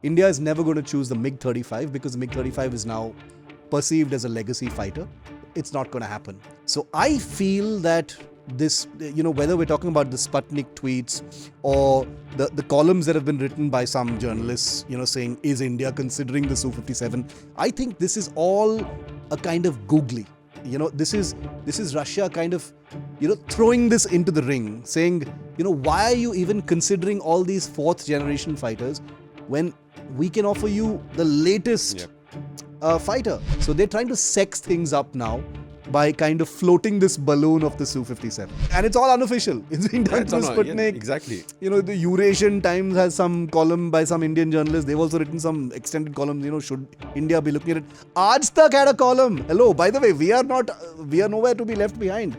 India is never going to choose the MiG-35 because the MiG-35 is now perceived as a legacy fighter. It's not going to happen. So I feel that this, whether we're talking about the Sputnik tweets or the columns that have been written by some journalists, saying, is India considering the Su-57? I think this is all a kind of googly. This is Russia kind of, throwing this into the ring, saying, why are you even considering all these fourth generation fighters when we can offer you the latest fighter? So they're trying to sex things up now by kind of floating this balloon of the Su-57. And it's all unofficial. It's being done through Sputnik. Exactly. The Eurasian Times has some column by some Indian journalists. They've also written some extended columns, should India be looking at it? Aaj Tak had a column. Hello, by the way, we are nowhere to be left behind.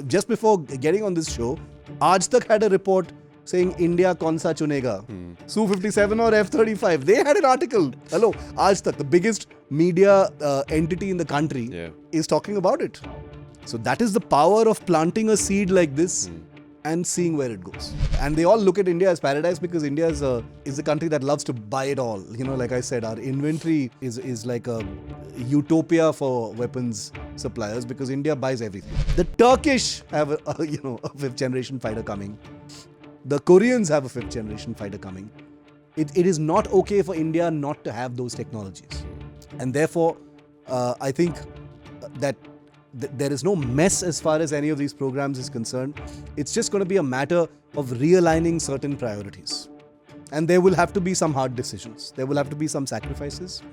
Just before getting on this show, Aaj Tak had a report saying India kaun sa chunega, Su-57 or F-35. They had an article. Hello, Aaj Tak, the biggest media entity in the country, is talking about it. So that is the power of planting a seed like this and seeing where it goes. And they all look at India as paradise because India is a country that loves to buy it all. Like I said, our inventory is like a utopia for weapons suppliers because India buys everything. The Turkish have a fifth generation fighter coming. The Koreans have a fifth generation fighter coming. It is not okay for India not to have those technologies. And therefore, I think that there is no mess as far as any of these programs is concerned. It's just going to be a matter of realigning certain priorities. And there will have to be some hard decisions. There will have to be some sacrifices.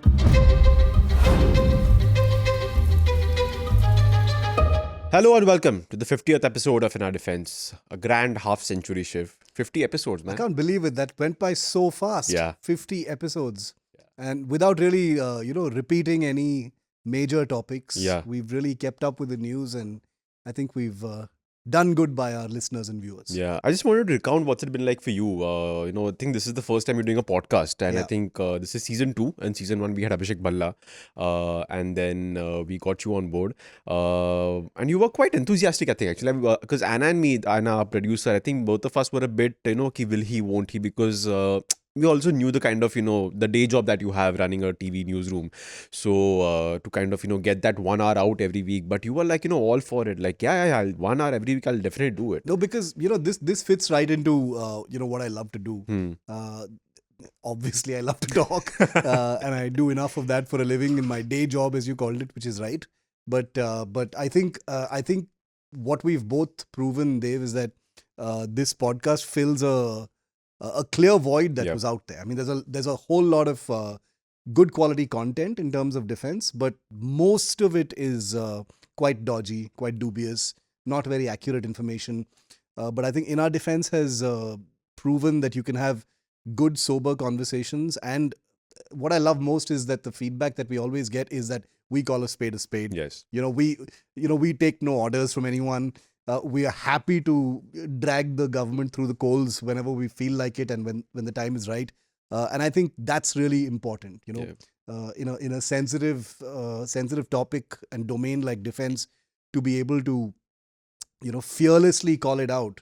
Hello and welcome to the 50th episode of In Our Defense. A grand half-century, Shiv. 50 episodes, man. I can't believe it. That went by so fast. Yeah. 50 episodes. Yeah. And without really, repeating any major topics. Yeah. We've really kept up with the news, and I think we've done good by our listeners and viewers. Yeah, I just wanted to recount what's it been like for you. I think this is the first time you're doing a podcast, and I think this is season 2. And season 1 we had Abhishek Balla, and then we got you on board, and you were quite enthusiastic, I think, actually, because Anna and me, Anna, our producer, I think both of us were a bit, ki will he, won't he, because we also knew the kind of, the day job that you have running a TV newsroom. So to kind of, get that 1 hour out every week. But you were like, all for it. Like, yeah, 1 hour every week, I'll definitely do it. No, because, this fits right into, what I love to do. Obviously, I love to talk. And I do enough of that for a living in my day job, as you called it, which is right. But I think what we've both proven, Dave, is that this podcast fills a clear void that was out there. I mean, there's a whole lot of good quality content in terms of defense, but most of it is quite dodgy, quite dubious, not very accurate information. But I think In Our Defense has proven that you can have good, sober conversations. And what I love most is that the feedback that we always get is that we call a spade a spade. Yes. We take no orders from anyone. We are happy to drag the government through the coals whenever we feel like it and when the time is right. And I think that's really important, in a sensitive topic and domain like defense, to be able to, fearlessly call it out,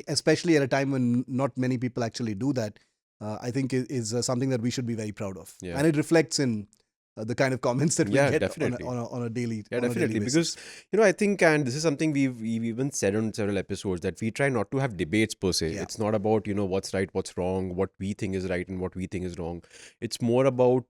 especially at a time when not many people actually do that, I think is something that we should be very proud of. Yeah. And it reflects in the kind of comments that we get definitely. on a daily Definitely, basis. Because I think, and this is something we've even said on several episodes, that we try not to have debates per se. Yeah. It's not about what's right, what's wrong, what we think is right and what we think is wrong. It's more about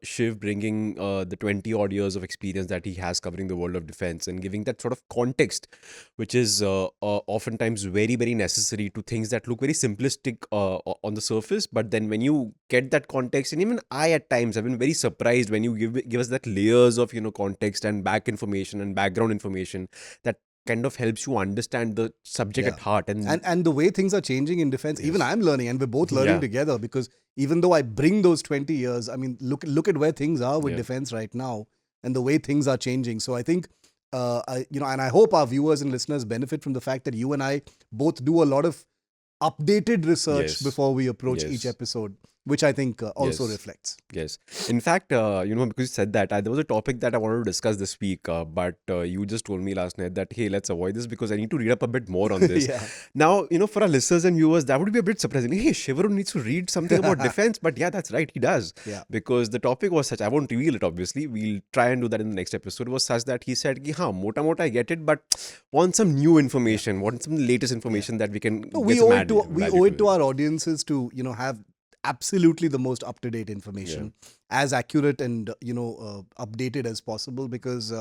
Shiv bringing the 20 odd years of experience that he has covering the world of defense and giving that sort of context, which is oftentimes very, very necessary to things that look very simplistic on the surface. But then when you get that context, and even I at times have been very surprised when you give us that layers of context and back information and background information that kind of helps you understand the subject at heart. And the way things are changing in defense, even I'm learning, and we're both learning together, because even though I bring those 20 years, I mean, look at where things are with defense right now and the way things are changing. So I think, and I hope our viewers and listeners benefit from the fact that you and I both do a lot of updated research before we approach each episode. which I think also Yes. reflects. Yes. In fact, because you said that, there was a topic that I wanted to discuss this week, but you just told me last night that, hey, let's avoid this because I need to read up a bit more on this. Yeah. Now, for our listeners and viewers, that would be a bit surprising. Hey, Shivaru needs to read something about defense, but yeah, that's right, he does. Yeah. Because the topic was such, I won't reveal it, obviously. We'll try and do that in the next episode, was such that he said, ki, mota mota, I get it, but want some new information, want some latest information that we can No, get we some owe it to our audiences to have absolutely the most up-to-date information, as accurate and updated as possible, because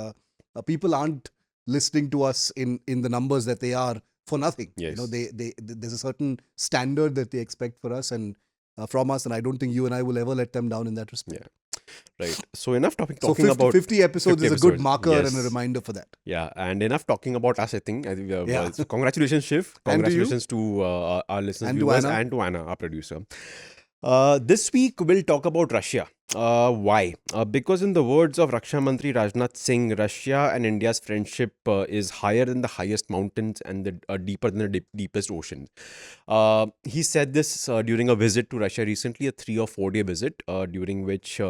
people aren't listening to us in the numbers that they are for nothing. Yes. There's a certain standard that they expect for us and from us, and I don't think you and I will ever let them down in that respect. Yeah. Right. So enough talking 50, about 50 episodes 50 is a good episodes. marker Yes. and a reminder for that. Yeah, and enough talking about us, I think. Yeah. So congratulations, Shiv. And to you. Congratulations to our listeners, And to viewers, Anna. and to Anna, our producer. This week, we'll talk about Russia. Why? Because in the words of Raksha Mantri Rajnath Singh, Russia and India's friendship is higher than the highest mountains and deeper than the deepest ocean. He said this during a visit to Russia recently, a 3 or 4 day visit, during which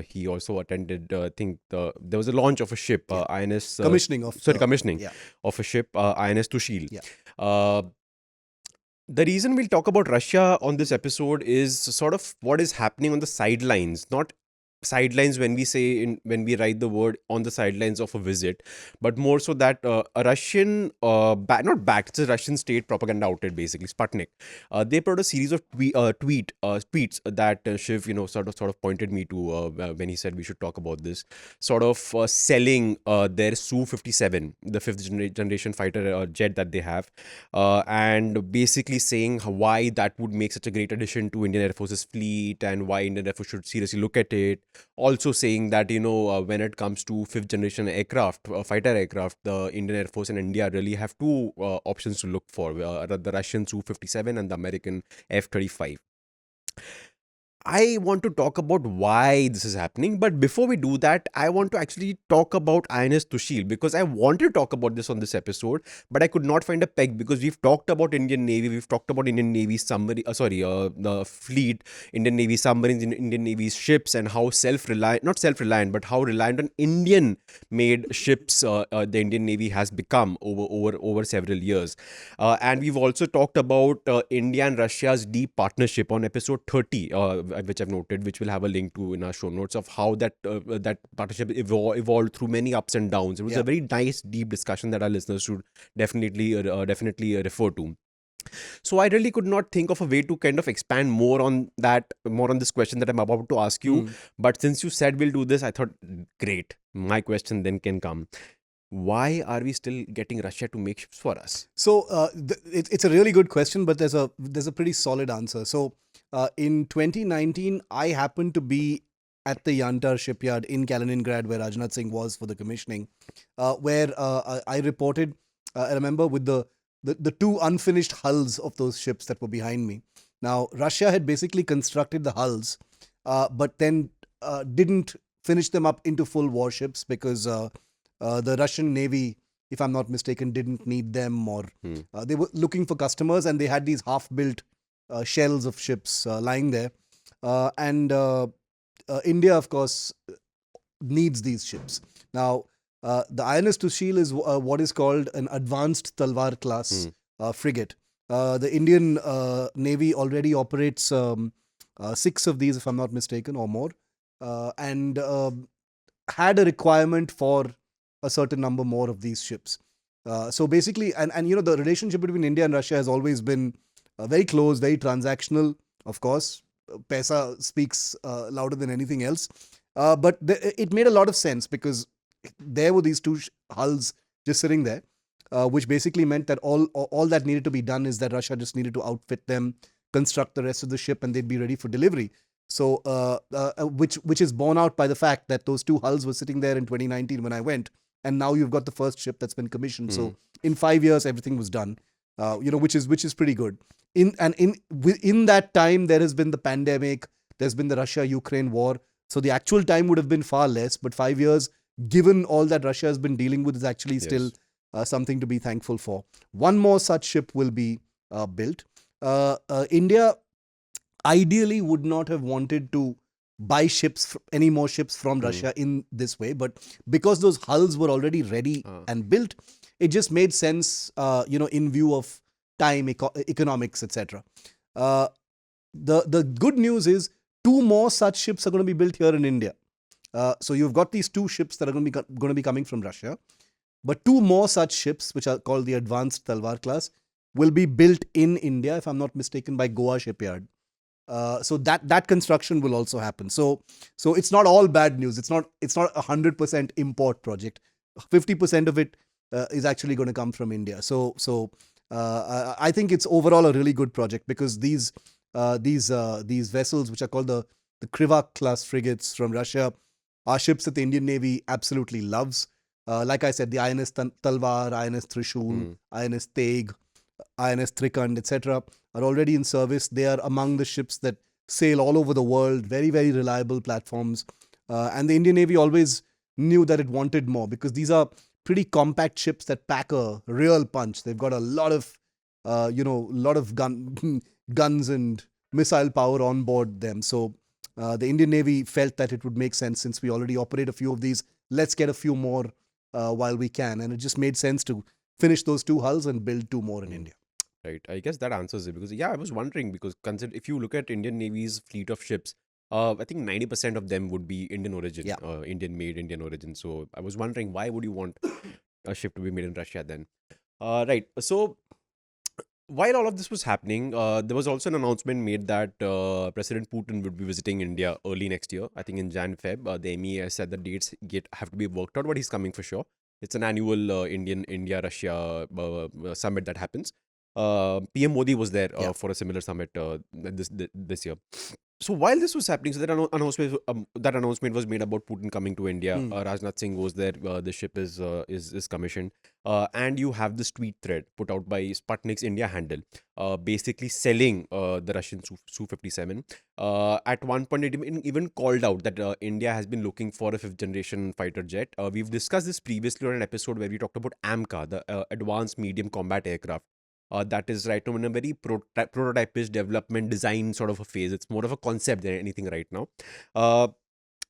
he also attended, I think, there was a launch of a ship, INS... Commissioning commissioning of a ship, INS Tushil. Yeah. The reason we'll talk about Russia on this episode is sort of what is happening on the sidelines, not sidelines when when we write the word on the sidelines of a visit, but more so that a Russian, not backed, it's a Russian state propaganda outlet, basically Sputnik. They put out a series of tweets that Shiv, sort of pointed me to when he said we should talk about this, sort of selling their Su-57, the fifth generation fighter jet that they have, and basically saying why that would make such a great addition to Indian Air Force's fleet and why Indian Air Force should seriously look at it. Also saying that, when it comes to fifth generation aircraft, fighter aircraft, the Indian Air Force and India really have two options to look for, the Russian Su-57 and the American F-35. I want to talk about why this is happening, but before we do that, I want to actually talk about INS Tushil, because I wanted to talk about this on this episode, but I could not find a peg, because we've talked about Indian Navy, we've talked about Indian Navy submarine, the fleet, Indian Navy submarines, Indian Navy ships, and how not self-reliant, but how reliant on Indian-made ships the Indian Navy has become over several years. And we've also talked about India and Russia's deep partnership on episode 30, which I've noted, which we'll have a link to in our show notes, of how that partnership evolved through many ups and downs. It was a very nice, deep discussion that our listeners should definitely refer to. So I really could not think of a way to kind of expand more on this question that I'm about to ask you. But since you said we'll do this, I thought, great, my question then can come. Why are we still getting Russia to make ships for us? So it's a really good question, but there's a pretty solid answer. So in 2019, I happened to be at the Yantar shipyard in Kaliningrad, where Rajnath Singh was for the commissioning, where I reported. I remember with the two unfinished hulls of those ships that were behind me. Now, Russia had basically constructed the hulls, but then didn't finish them up into full warships, because the Russian Navy, if I'm not mistaken, didn't need them, or they were looking for customers, and they had these half-built shells of ships lying there. And India, of course, needs these ships. Now, the INS Tushil is what is called an advanced Talwar class frigate. The Indian Navy already operates 6 of these, if I'm not mistaken, or more, and had a requirement for a certain number more of these ships. So basically, and the relationship between India and Russia has always been very close, very transactional. Of course, Paisa speaks louder than anything else. But it made a lot of sense, because there were these two hulls just sitting there, which basically meant that all that needed to be done is that Russia just needed to outfit them, construct the rest of the ship, and they'd be ready for delivery. So, which is borne out by the fact that those two hulls were sitting there in 2019 when I went, and now you've got the first ship that's been commissioned. So, in 5 years, everything was done. Which is pretty good. In that time, there has been the pandemic, there's been the Russia-Ukraine war. So the actual time would have been far less, but 5 years, given all that Russia has been dealing with, is actually still something to be thankful for. One more such ship will be built. India, ideally would not have wanted to buy any more ships from Russia in this way, but because those hulls were already ready and built, it just made sense, in view of time, economics, etc. The good news is 2 more such ships are going to be built here in India. So you've got these 2 ships that are going to be coming from Russia, but 2 more such ships, which are called the Advanced Talwar class, will be built in India, if I'm not mistaken, by Goa shipyard. So that construction will also happen. So it's not all bad news. It's not 100% import project. 50% of it is actually going to come from India. So I think it's overall a really good project, because these vessels, which are called the Krivak class frigates from Russia, are ships that the Indian Navy absolutely loves. Like I said, the INS Talwar, INS Trishul, INS Teg, INS Trikand, etc. are already in service. They are among the ships that sail all over the world, very, very reliable platforms. And the Indian Navy always knew that it wanted more, because these are pretty compact ships that pack a real punch. They've got a lot of, guns and missile power on board them. So the Indian Navy felt that it would make sense, since we already operate a few of these, let's get a few more while we can. And it just made sense to finish those 2 hulls and build 2 more in India. Right. I guess that answers it, because I was wondering, because if you look at Indian Navy's fleet of ships, I think 90% of them would be Indian origin, Indian made, Indian origin. So I was wondering, why would you want a ship to be made in Russia then? Right. So while all of this was happening, there was also an announcement made that President Putin would be visiting India early next year. I think in Jan-Feb. The MEA said the dates have to be worked out, but he's coming for sure. It's an annual India-Russia summit that happens. PM Modi was there for a similar summit this year. So while this was happening, so that announcement was made about Putin coming to India. Rajnath Singh was there. The ship is commissioned, and you have this tweet thread put out by Sputnik's India handle, basically selling the Russian Su-57. At one point, it even called out that India has been looking for a 5th generation fighter jet. We've discussed this previously on an episode where we talked about AMCA, the Advanced Medium Combat Aircraft. That is right now in a very prototypish development design sort of a phase. It's more of a concept than anything right now.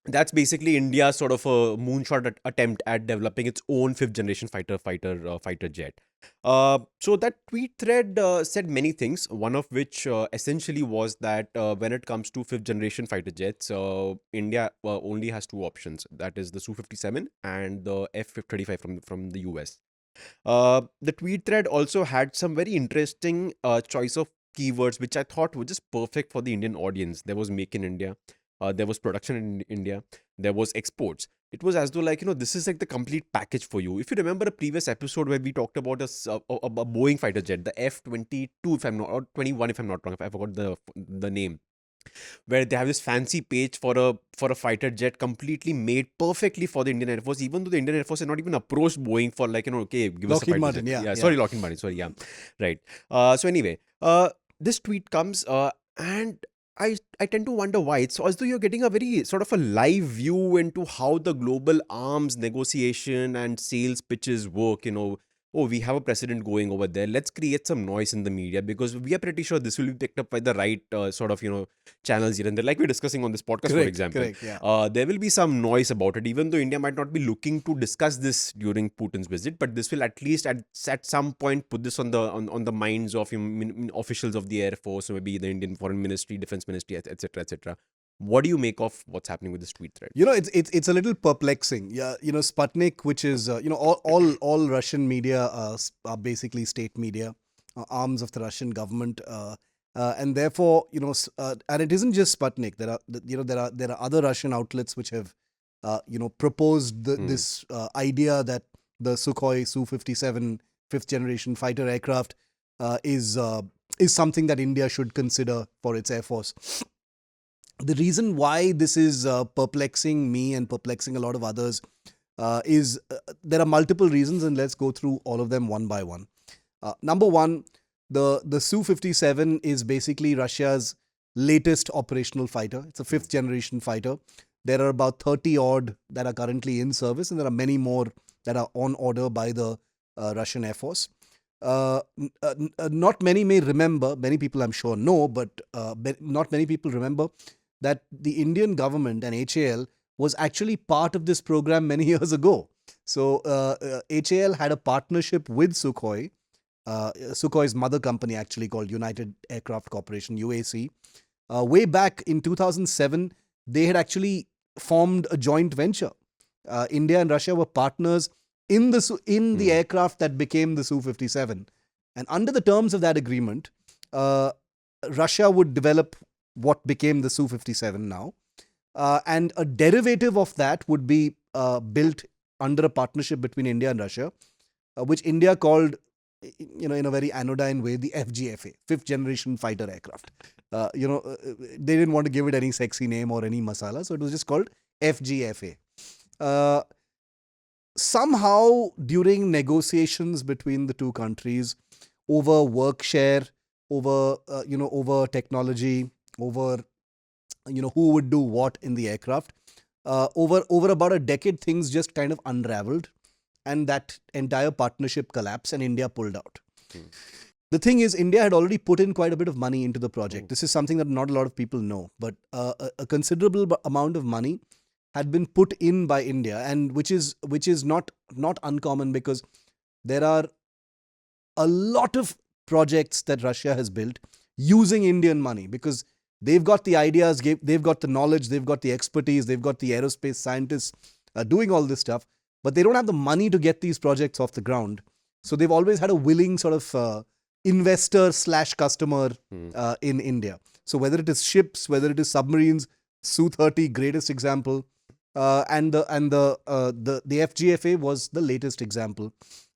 That's basically India's sort of a moonshot attempt at developing its own 5th generation fighter jet. So that tweet thread said many things. One of which essentially was that when it comes to 5th generation fighter jets, India only has 2 options. That is the Su-57 and the F-35 from the US. The tweet thread also had some very interesting choice of keywords, which I thought were just perfect for the Indian audience. There was make in India, there was production in India, there was exports. It was as though this is like the complete package for you. If you remember a previous episode where we talked about a Boeing fighter jet, the F-22, if I'm not, or 21 if I'm not wrong, I forgot the name, where they have this fancy page for a fighter jet completely made perfectly for the Indian Air Force, even though the Indian Air Force had not even approached Boeing for okay, give us a fighter Martin, jet. Sorry, Lockheed Martin. Sorry, right. So anyway, this tweet comes and I tend to wonder why. It's as though you're getting a very sort of a live view into how the global arms negotiation and sales pitches work. Oh, we have a president going over there. Let's create some noise in the media, because we are pretty sure this will be picked up by the right sort of, channels here and there. Like we're discussing on this podcast, for example. Correct, yeah. There will be some noise about it, even though India might not be looking to discuss this during Putin's visit, but this will at least at some point put this on the minds of officials of the Air Force, or maybe the Indian Foreign Ministry, Defense Ministry, etc., etc. What do you make of what's happening with this tweet thread? It's a little perplexing. Yeah, Sputnik, which is all Russian media are basically state media, arms of the Russian government, and therefore and it isn't just Sputnik. There are other Russian outlets which have proposed this idea that the Sukhoi Su-57 5th generation fighter aircraft is something that India should consider for its air force. The reason why this is perplexing me and perplexing a lot of others is there are multiple reasons, and let's go through all of them one by one. Number one, the Su-57 is basically Russia's latest operational fighter. It's a 5th generation fighter. There are about 30 odd that are currently in service, and there are many more that are on order by the Russian Air Force. not many may remember, many people I'm sure know, but not many people remember that the Indian government and HAL was actually part of this program many years ago. So HAL had a partnership with Sukhoi, Sukhoi's mother company actually called United Aircraft Corporation, UAC. Way back in 2007, they had actually formed a joint venture. India and Russia were partners in the aircraft that became the Su-57. And under the terms of that agreement, Russia would develop what became the Su-57 now. And a derivative of that would be built under a partnership between India and Russia, which India called, in a very anodyne way, the FGFA, fifth generation fighter aircraft. They didn't want to give it any sexy name or any masala, so it was just called FGFA. Somehow, during negotiations between the two countries over work share, over technology, over who would do what in the aircraft, over about a decade, things just kind of unraveled, and that entire partnership collapsed, and India pulled out. The thing is, India had already put in quite a bit of money into the project. This is something that not a lot of people know, but a considerable amount of money had been put in by India, and which is not uncommon, because there are a lot of projects that Russia has built using Indian money, because they've got the ideas, they've got the knowledge, they've got the expertise, they've got the aerospace scientists doing all this stuff, but they don't have the money to get these projects off the ground. So they've always had a willing sort of investor/customer in India. So whether it is ships, whether it is submarines, Su-30, greatest example, and the FGFA was the latest example.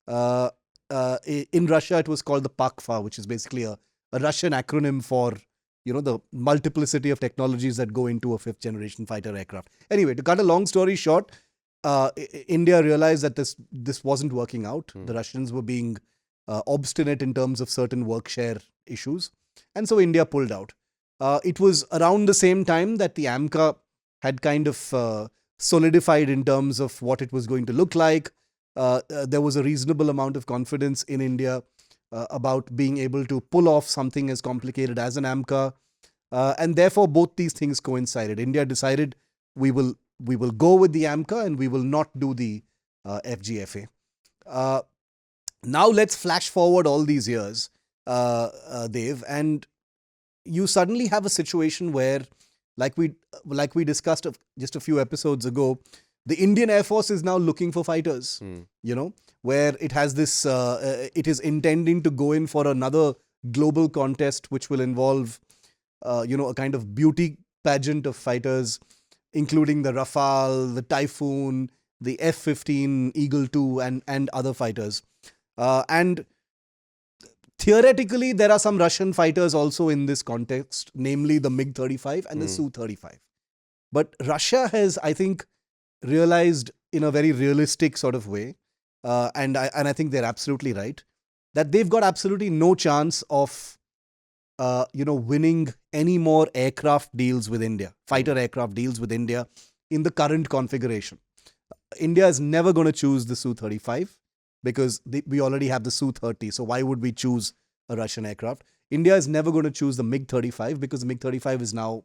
In Russia, it was called the PAKFA, which is basically a Russian acronym for the multiplicity of technologies that go into a fifth generation fighter aircraft. Anyway, to cut a long story short, India realized that this wasn't working out. The Russians were being obstinate in terms of certain work share issues, and so India pulled out. It was around the same time that the AMCA had kind of solidified in terms of what it was going to look like. There was a reasonable amount of confidence in India about being able to pull off something as complicated as an AMCA, and therefore both these things coincided. India decided we will go with the AMCA and we will not do the FGFA. Now let's flash forward all these years, Dev, and you suddenly have a situation where, like we discussed just a few episodes ago, the Indian Air Force is now looking for fighters, where it has this, it is intending to go in for another global contest, which will involve, a kind of beauty pageant of fighters, including the Rafale, the Typhoon, the F-15, Eagle 2, and other fighters. And theoretically, there are some Russian fighters also in this context, namely the MiG-35 and the Su-35. But Russia has, I think, realized in a very realistic sort of way, and I think they're absolutely right, that they've got absolutely no chance of winning any more aircraft deals with India, fighter aircraft deals with India in the current configuration. India is never going to choose the Su-35 because we already have the Su-30. So why would we choose a Russian aircraft? India is never going to choose the MiG-35 because the MiG-35 is now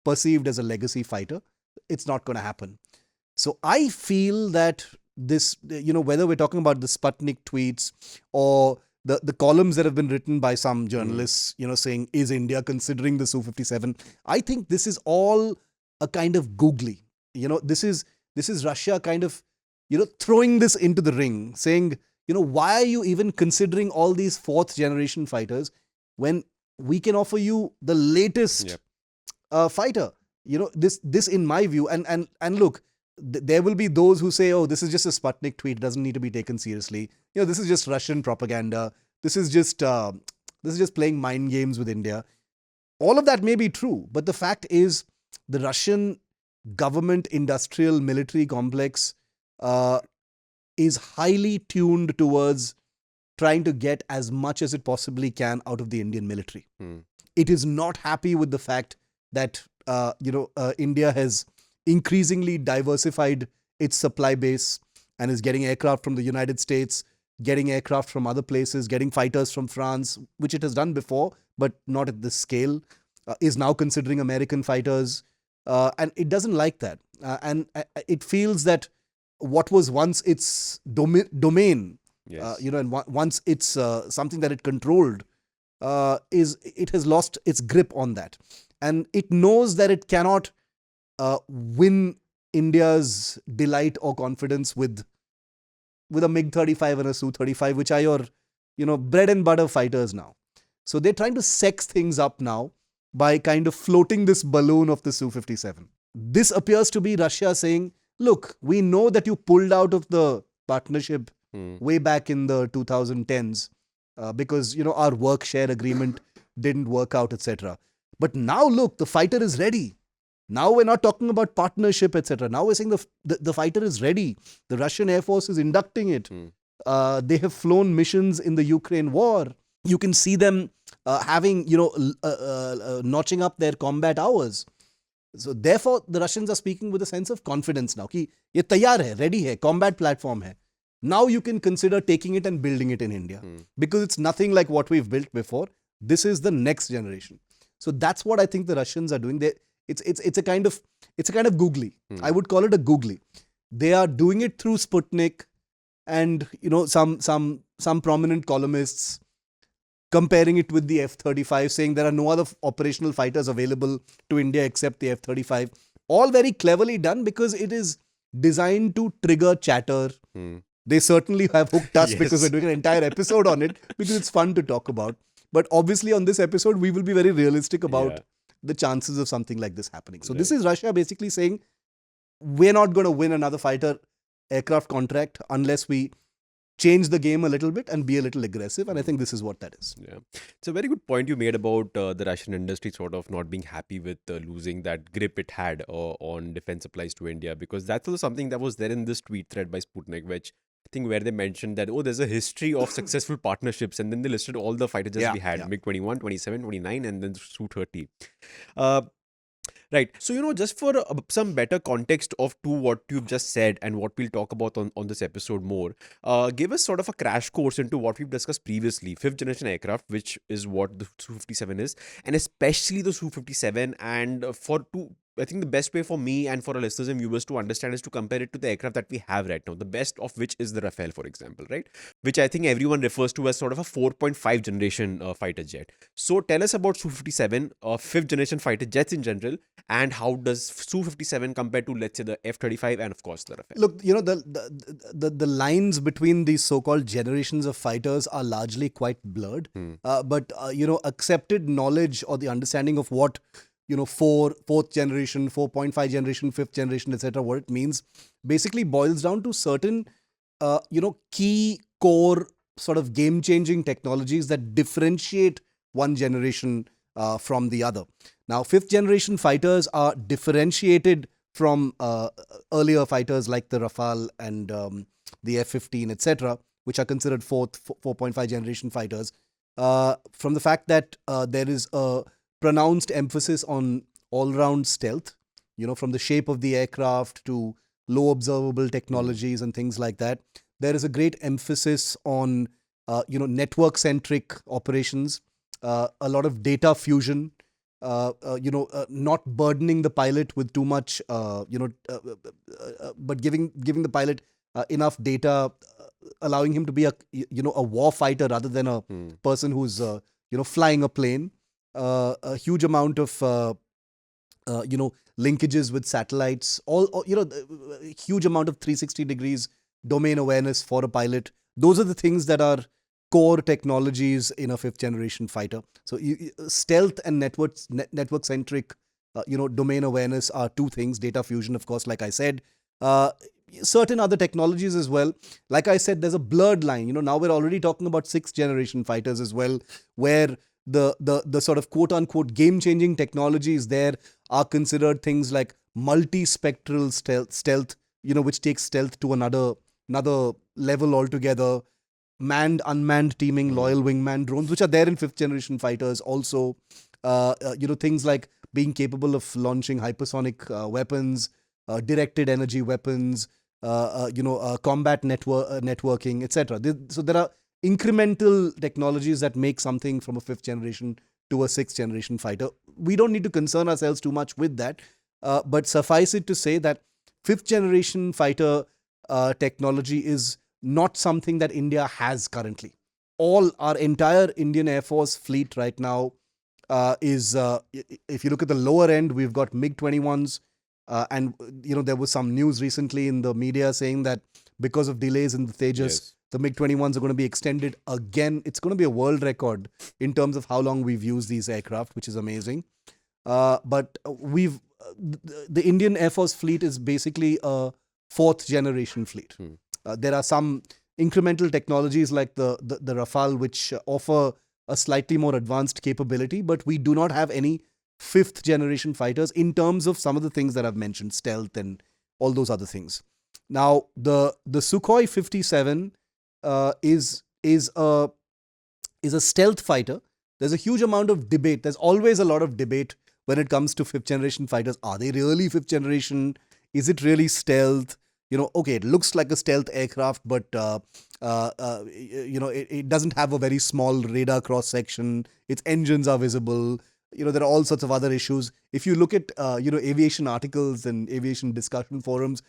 perceived as a legacy fighter. It's not going to happen. So I feel that this, whether we're talking about the Sputnik tweets or the columns that have been written by some journalists, saying, is India considering the Su-57? I think this is all a kind of googly. This is Russia kind of, throwing this into the ring, saying, why are you even considering all these fourth generation fighters when we can offer you the latest fighter? This in my view, and look, there will be those who say, oh, this is just a Sputnik tweet, doesn't need to be taken seriously. This is just Russian propaganda. This is just playing mind games with India. All of that may be true, but the fact is the Russian government industrial military complex is highly tuned towards trying to get as much as it possibly can out of the Indian military. It is not happy with the fact that India has increasingly diversified its supply base and is getting aircraft from the United States, getting aircraft from other places, getting fighters from France, which it has done before, but not at this scale, is now considering American fighters. And it doesn't like that. And it feels that what was once its domain, Yes. and once it's something that it controlled, it has lost its grip on that. And it knows that it cannot win India's delight or confidence with a MiG-35 and a Su-35, which are your, bread and butter fighters now. So they're trying to sex things up now by kind of floating this balloon of the Su-57. This appears to be Russia saying, look, we know that you pulled out of the partnership way back in the 2010s because, our work share agreement didn't work out, etc. But now look, the fighter is ready. Now we're not talking about partnership, etc. Now we're saying the fighter is ready. The Russian Air Force is inducting it. They have flown missions in the Ukraine war. You can see them having, notching up their combat hours. So therefore, the Russians are speaking with a sense of confidence now. Ki ye taiyar hai, ready hai, combat platform hai. Now you can consider taking it and building it in India. Because it's nothing like what we've built before. This is the next generation. So that's what I think the Russians are doing. It's a kind of Googly. I would call it a Googly. They are doing it through Sputnik and some prominent columnists comparing it with the F-35, saying there are no other operational fighters available to India except the F-35. All very cleverly done because it is designed to trigger chatter. They certainly have hooked us because we're doing an entire episode on it because it's fun to talk about. But obviously on this episode, we will be very realistic about the chances of something like this happening. So this is Russia basically saying, we're not going to win another fighter aircraft contract unless we change the game a little bit and be a little aggressive. And I think this is what that is. Yeah. It's a very good point you made about the Russian industry sort of not being happy with losing that grip it had on defense supplies to India, because that's also something that was there in this tweet thread by Sputnik, which I think where they mentioned that, there's a history of successful partnerships, and then they listed all the fighter jets we had, MiG-21, 27, 29, and then Su-30. Right. So, just for some better context to what you've just said and what we'll talk about on this episode more, give us sort of a crash course into what we've discussed previously, fifth generation aircraft, which is what the Su-57 is, and especially the Su-57. And I think the best way for me and for our listeners and viewers to understand is to compare it to the aircraft that we have right now, the best of which is the Rafale, for example, right? Which I think everyone refers to as sort of a 4.5 generation fighter jet. So tell us about Su-57, fifth generation fighter jets in general, and how does Su-57 compare to, let's say, the F-35 and, of course, the Rafale? Look, the lines between these so-called generations of fighters are largely quite blurred. But, accepted knowledge or the understanding of what fourth generation, 4.5 generation, fifth generation, etc., what it means basically boils down to certain, key core sort of game-changing technologies that differentiate one generation from the other. Now, fifth generation fighters are differentiated from earlier fighters like the Rafale and the F-15, etc., which are considered 4.5 generation fighters, from the fact that there is a pronounced emphasis on all-round stealth, from the shape of the aircraft to low observable technologies and things like that. There is a great emphasis on, network-centric operations, a lot of data fusion, not burdening the pilot with too much, but giving the pilot enough data, allowing him to be a war fighter rather than a person who's, flying a plane. A huge amount of, linkages with satellites, huge amount of 360 degrees domain awareness for a pilot. Those are the things that are core technologies in a fifth generation fighter. So stealth and network-centric, domain awareness are two things. Data fusion, of course, like I said. Certain other technologies as well. Like I said, there's a blurred line. Now we're already talking about sixth generation fighters as well, where the sort of quote-unquote game-changing technologies there are considered things like multi-spectral stealth, which takes stealth to another level altogether. Manned, unmanned teaming, loyal wingman drones, which are there in fifth generation fighters also. Things like being capable of launching hypersonic weapons, directed energy weapons, combat networking, etc. So there are incremental technologies that make something from a 5th generation to a 6th generation fighter. We don't need to concern ourselves too much with that, but suffice it to say that 5th generation fighter technology is not something that India has currently. Our entire Indian Air Force fleet right now is, if you look at the lower end, we've got MiG-21s, and there was some news recently in the media saying that because of delays in the Tejas, Yes. the MiG-21s are going to be extended again. It's going to be a world record in terms of how long we've used these aircraft, which is amazing. But the Indian Air Force fleet is basically a 4th generation fleet. There are some incremental technologies like the Rafale, which offer a slightly more advanced capability, but we do not have any 5th generation fighters in terms of some of the things that I've mentioned, stealth and all those other things. Now, the Sukhoi 57 is a stealth fighter. There's a huge amount of debate. There's always a lot of debate when it comes to 5th generation fighters. Are they really 5th generation? Is it really stealth? Okay, it looks like a stealth aircraft, but it doesn't have a very small radar cross section. Its engines are visible. There are all sorts of other issues. If you look at aviation articles and aviation discussion forums,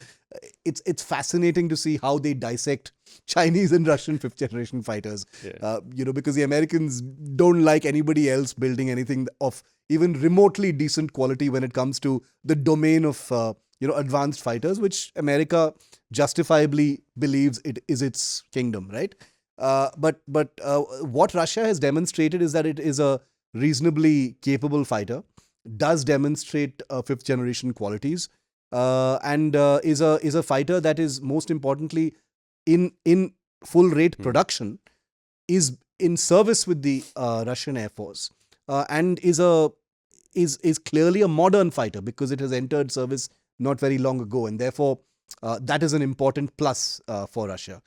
it's fascinating to see how they dissect Chinese and Russian 5th generation fighters. Yeah. Because the Americans don't like anybody else building anything of even remotely decent quality when it comes to the domain of advanced fighters, which America justifiably believes it is its kingdom, right? But what Russia has demonstrated is that it is a reasonably capable fighter, does demonstrate 5th generation qualities, and is a fighter that is, most importantly, in full rate production, is in service with the Russian Air Force, and is clearly a modern fighter because it has entered service not very long ago, and therefore that is an important plus for Russia.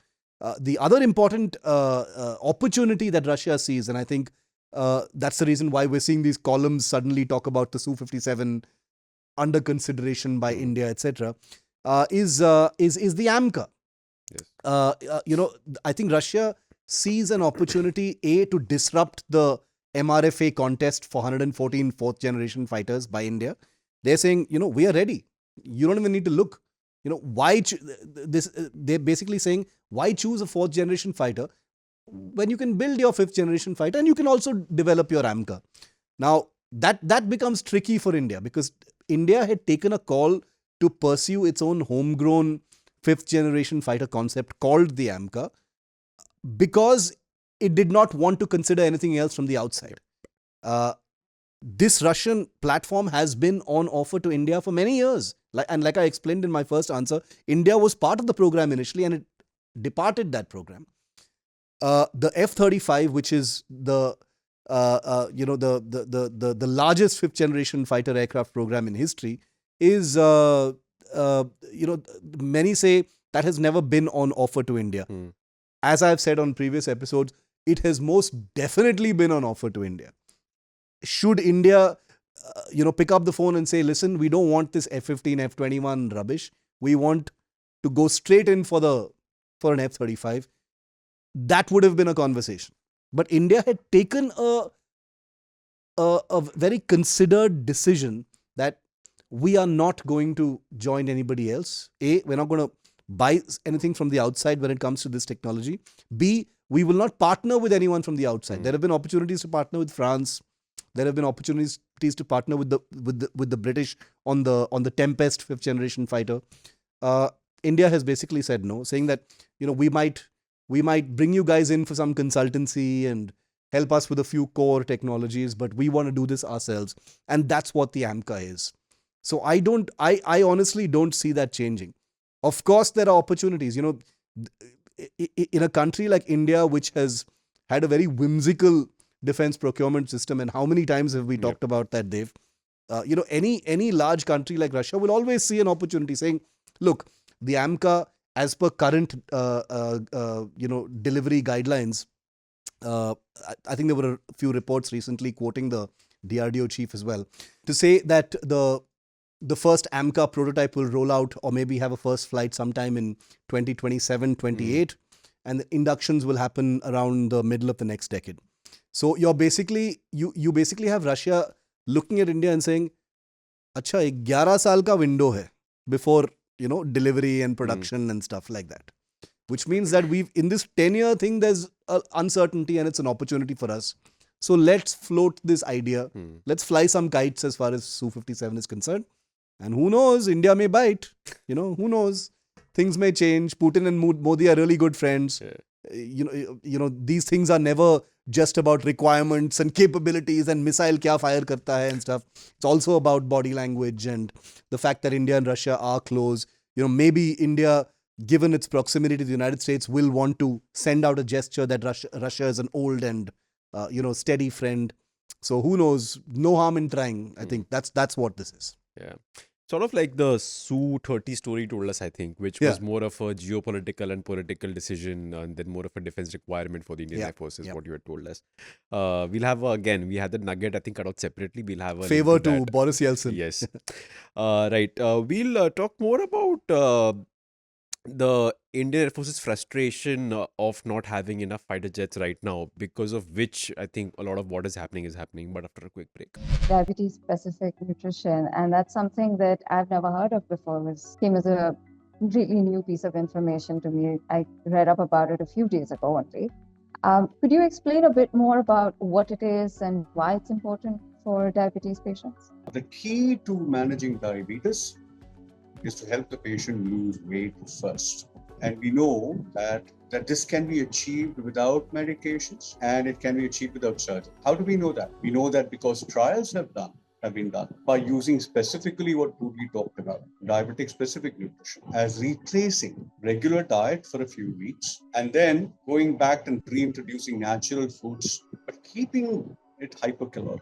The other important opportunity that Russia sees, and I think that's the reason why we're seeing these columns suddenly talk about the Su-57 under consideration by India, etc., is the AMCA. Yes. I think Russia sees an opportunity, to disrupt the MRFA contest for 114 4th generation fighters by India. They're saying, we are ready. You don't even need to look. Why they're basically saying, why choose a 4th generation fighter when you can build your 5th generation fighter and you can also develop your AMCA? Now, that becomes tricky for India because India had taken a call to pursue its own homegrown 5th generation fighter concept called the AMCA because it did not want to consider anything else from the outside. This Russian platform has been on offer to India for many years. Like I explained in my first answer, India was part of the program initially and it departed that program. The F-35, which is the largest 5th generation fighter aircraft program in history, is many say that has never been on offer to India. As I've said on previous episodes, it has most definitely been on offer to India. Should India, pick up the phone and say, listen, we don't want this F-15, F-21 rubbish. We want to go straight in for an F-35. That would have been a conversation. But India had taken a very considered decision that we are not going to join anybody else. A, we're not going to buy anything from the outside when it comes to this technology. B, we will not partner with anyone from the outside. There have been opportunities to partner with France. There have been opportunities to partner with the British on the Tempest 5th generation fighter. India has basically said no, saying that we might bring you guys in for some consultancy and help us with a few core technologies, but we want to do this ourselves, and that's what the AMCA is. So I honestly don't see that changing. Of course, there are opportunities. In a country like India, which has had a very whimsical defense procurement system, and how many times have we talked about that, Dave? Any large country like Russia will always see an opportunity, saying, "Look, the AMCA, as per current delivery guidelines." I think there were a few reports recently quoting the DRDO chief as well to say that the the first AMCA prototype will roll out, or maybe have a first flight sometime in 2027, 28, and the inductions will happen around the middle of the next decade. So you basically have Russia looking at India and saying, अच्छा 11 साल का window है before delivery and production and stuff like that, which means that we've in this 10-year thing there's uncertainty and it's an opportunity for us. So let's float this idea. Let's fly some kites as far as Su-57 is concerned. And who knows, India may bite. Who knows? Things may change. Putin and Modi are really good friends. These things are never just about requirements and capabilities and missile kya fire karta hai and stuff. It's also about body language and the fact that India and Russia are close. Maybe India, given its proximity to the United States, will want to send out a gesture that Russia is an old and steady friend. So who knows? No harm in trying. I think that's what this is. Yeah. Sort of like the Su-30 story told us, I think, which was more of a geopolitical and political decision and then more of a defense requirement for the Indian Air Force is what you had told us. We'll have, we had the nugget, I think, cut out separately. We'll have a favor to Boris Yeltsin. Yes. Right. We'll talk more about the Indian Air Force's frustration of not having enough fighter jets right now, because of which I think a lot of what is happening, but after a quick break. Diabetes-specific nutrition, and that's something that I've never heard of before. It came as a completely new piece of information to me. I read up about it a few days ago only. Could you explain a bit more about what it is and why it's important for diabetes patients? The key to managing diabetes is to help the patient lose weight first. And we know that this can be achieved without medications and it can be achieved without surgery. How do we know that? We know that because trials have been done by using specifically what Googly talked about, diabetic-specific nutrition, as replacing regular diet for a few weeks and then going back and reintroducing natural foods, but keeping it hypercaloric.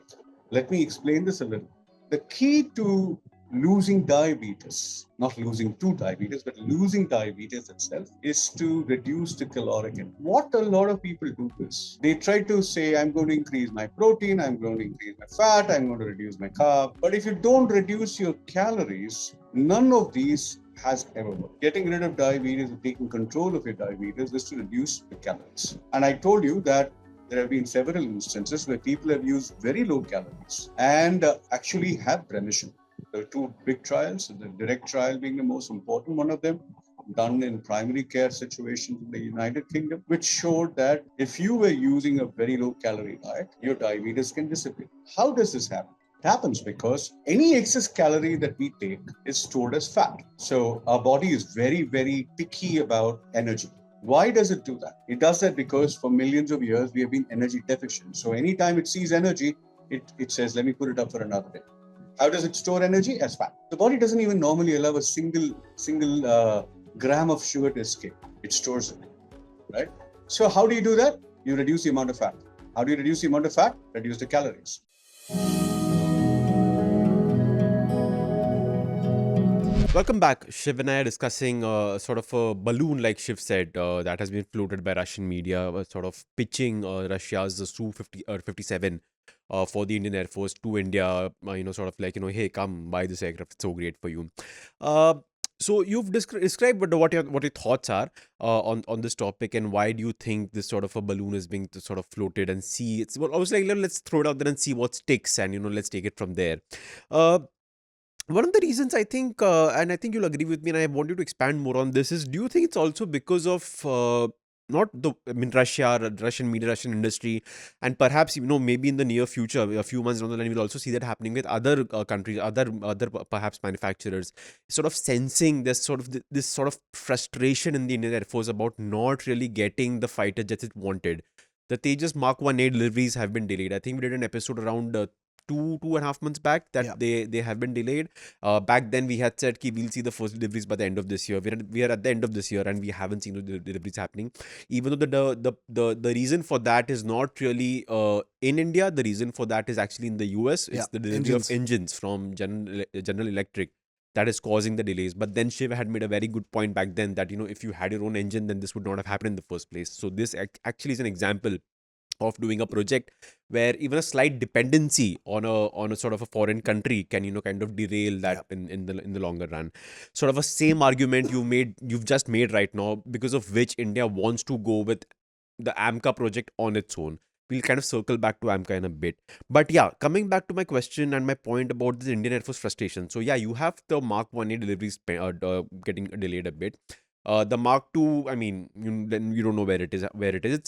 Let me explain this a little. The key to losing diabetes, not losing to diabetes, but losing diabetes itself, is to reduce the caloric intake. What a lot of people do is, they try to say, I'm going to increase my protein, I'm going to increase my fat, I'm going to reduce my carb. But if you don't reduce your calories, none of these has ever worked. Getting rid of diabetes and taking control of your diabetes is to reduce the calories. And I told you that there have been several instances where people have used very low calories and actually have remission. There are two big trials, the direct trial being the most important one of them, done in primary care situations in the United Kingdom, which showed that if you were using a very low calorie diet, your diabetes can disappear. How does this happen? It happens because any excess calorie that we take is stored as fat. So our body is very, very picky about energy. Why does it do that? It does that because for millions of years, we have been energy deficient. So anytime it sees energy, it says, let me put it up for another day. How does it store energy? As fat. The body doesn't even normally allow a single gram of sugar to escape. It stores it, right? So how do you do that? You reduce the amount of fat. How do you reduce the amount of fat? Reduce the calories. Welcome back. Shiv and I are discussing sort of a balloon, like Shiv said, that has been floated by Russian media, sort of pitching Russia's Su-57 for the Indian Air Force to India, sort of like, hey, come buy this aircraft. It's so great for you. So you've described what your thoughts are on this topic, and why do you think this sort of a balloon is being sort of floated, and see, it's, well, I was like, let's throw it out there and see what sticks, and let's take it from there. One of the reasons I think, and I think you'll agree with me, and I want you to expand more on this, is, do you think it's also because of not the, Russian media, Russian industry, and perhaps, maybe in the near future, a few months down the line, we'll also see that happening with other countries, other perhaps manufacturers, sort of sensing this sort of frustration in the Indian Air Force about not really getting the fighter jets it wanted. The Tejas Mark 1A deliveries have been delayed. I think we did an episode around 2.5 months back that they have been delayed. Back then we had said we'll see the first deliveries by the end of this year. We are at the end of this year and we haven't seen the deliveries happening. Even though the reason for that is not really in India. The reason for that is actually in the US. It's the delivery of engines from General Electric that is causing the delays. But then Shiv had made a very good point back then that if you had your own engine, then this would not have happened in the first place. So this actually is an example of doing a project where even a slight dependency on a sort of a foreign country can kind of derail that in the longer run. Sort of a same argument you've just made right now, because of which India wants to go with the AMCA project on its own. We'll kind of circle back to AMCA in a bit. But yeah, coming back to my question and my point about the Indian Air Force frustration. So yeah, you have the Mark 1A deliveries getting delayed a bit. The Mark 2, I mean, then you don't know where it is.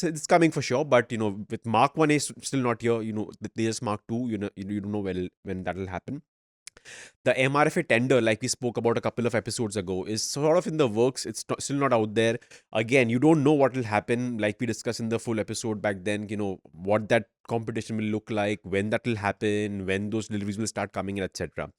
It's coming for sure, but with Mark 1A still not here. The Tejas Mark 2, you don't know when that will happen. The MRFA tender, like we spoke about a couple of episodes ago, is sort of in the works. It's still not out there. Again, you don't know what will happen. Like we discussed in the full episode back then, what that competition will look like, when that will happen, when those deliveries will start coming in, etc.